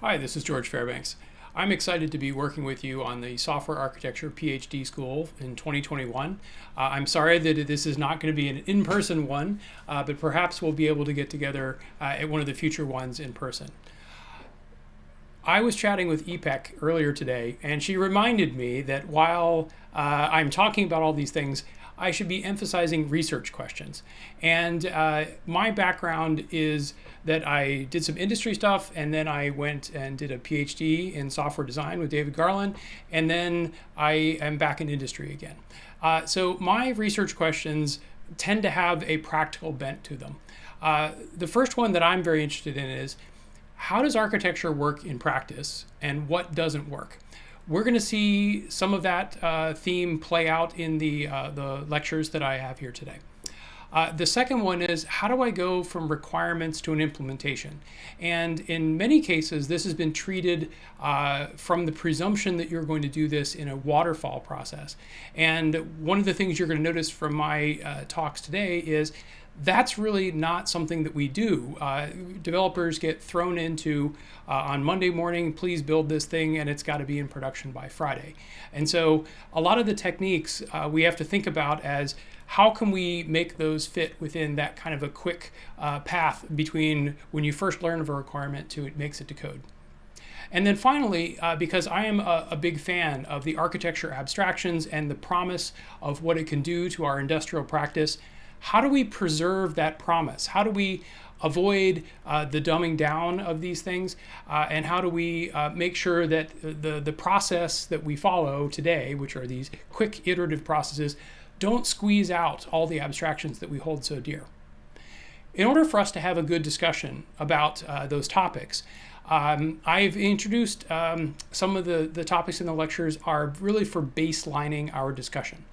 Hi, this is George Fairbanks. I'm excited to be working with you on the Software Architecture PhD School in 2021. I'm sorry that this is not going to be an in-person one, but perhaps we'll be able to get together at one of the future ones in person. I was chatting with EPEC earlier today, and she reminded me that while I'm talking about all these things, I should be emphasizing research questions. And my background is that I did some industry stuff, and then I went and did a PhD in software design with David Garland, and then I am back in industry again. So my research questions tend to have a practical bent to them. The first one that I'm very interested in is, how does architecture work in practice, and what doesn't work? We're going to see some of that theme play out in the lectures that I have here today. The second one is, how do I go from requirements to an implementation? And in many cases, this has been treated from the presumption that you're going to do this in a waterfall process. And one of the things you're going to notice from my talks today is that's really not something that we do. Developers get thrown into on Monday morning, please build this thing, and it's got to be in production by Friday. And so a lot of the techniques we have to think about as how can we make those fit within that kind of a quick path between when you first learn of a requirement to it makes it to code. And then finally, because I am a big fan of the architecture abstractions and the promise of what it can do to our industrial practice, how do we preserve that promise? How do we avoid the dumbing down of these things? And how do we make sure that the process that we follow today, which are these quick iterative processes, don't squeeze out all the abstractions that we hold so dear? In order for us to have a good discussion about those topics, I've introduced some of the topics in the lectures are really for baselining our discussion.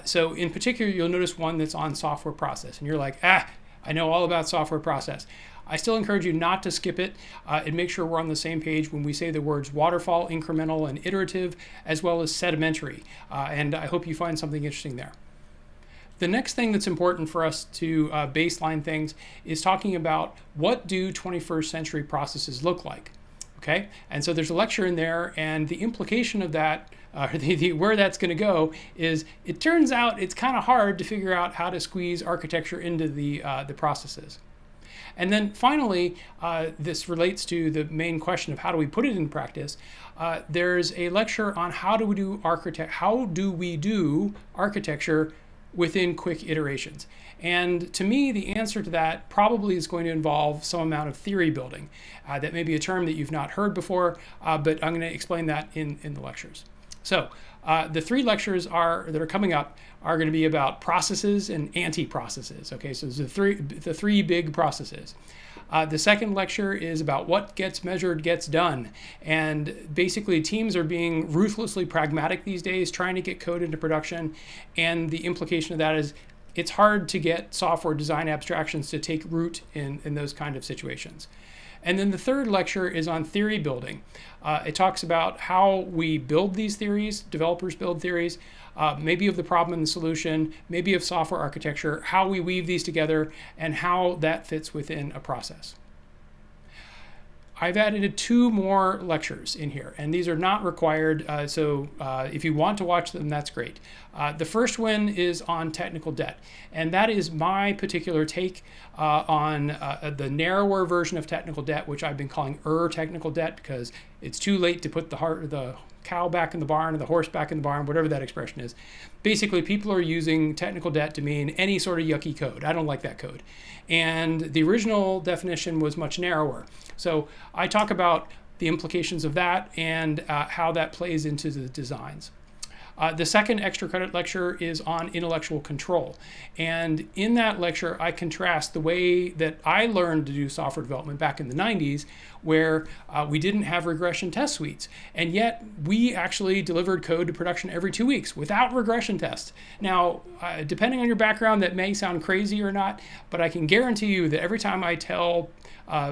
So in particular, you'll notice one that's on software process, and you're like, I know all about software process. I still encourage you not to skip it and make sure we're on the same page when we say the words waterfall, incremental, and iterative, as well as sedimentary. And I hope you find something interesting there. The next thing that's important for us to baseline things is talking about what do 21st century processes look like. Okay, and so there's a lecture in there, and the implication of that, where that's going to go, is it turns out it's kind of hard to figure out how to squeeze architecture into the processes. And then finally, this relates to the main question of how do we put it in practice. There's a lecture on how do we do architecture within quick iterations. And to me, the answer to that probably is going to involve some amount of theory building. That may be a term that you've not heard before, but I'm going to explain that in the lectures. So the three lectures that are coming up are going to be about processes and anti-processes. Okay, so the three big processes. The second lecture is about what gets measured gets done. And basically, teams are being ruthlessly pragmatic these days, trying to get code into production. And the implication of that is it's hard to get software design abstractions to take root in those kind of situations. And then the third lecture is on theory building. It talks about how we build these theories, developers build theories, maybe of the problem and the solution, maybe of software architecture, how we weave these together, and how that fits within a process. I've added 2 more lectures in here, and these are not required, so if you want to watch them, that's great. The first one is on technical debt, and that is my particular take on the narrower version of technical debt, which I've been calling technical debt, because it's too late to put the cow back in the barn or the horse back in the barn, whatever that expression is. Basically, people are using technical debt to mean any sort of yucky code. I don't like that code. And the original definition was much narrower. So I talk about the implications of that and how that plays into the designs. The second extra credit lecture is on intellectual control. And in that lecture, I contrast the way that I learned to do software development back in the 90s, where we didn't have regression test suites. And yet we actually delivered code to production every 2 weeks without regression tests. Now, depending on your background, that may sound crazy or not, but I can guarantee you that every time I tell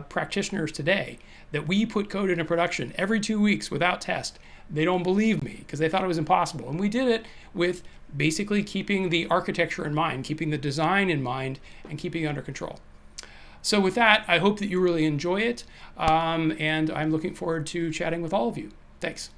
practitioners today that we put code into production every 2 weeks without test, they don't believe me because they thought it was impossible. And we did it with basically keeping the architecture in mind, keeping the design in mind, and keeping it under control. So with that, I hope that you really enjoy it, and I'm looking forward to chatting with all of you. Thanks.